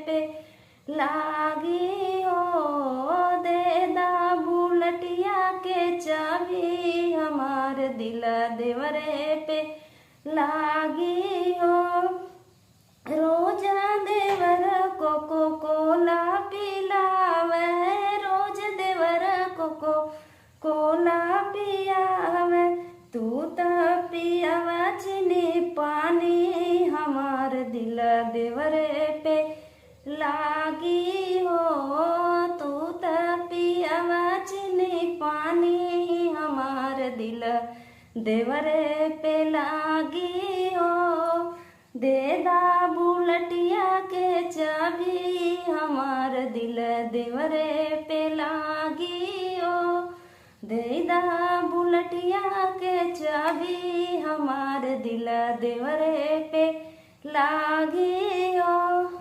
पे लागी हो, दे दा बुलटिया के चाबी, हमार दिल देवरे पे लागी हो। रोजा देवर कोको कोला पिलावे, रोज देवर कोको कोला पियावे, तू त पियावा चीनी पानी, हमार दिल देवरे पे लागी हो। तू त पियावा चीनी पानी, हमार दिल देवरे पे लागी हो। दे दा बुलटिया के चाबी, हमार दिल देवरे पे लागी हो। दे दा बुलटिया के चाबी, हमार दिल देवरे पे लागी हो।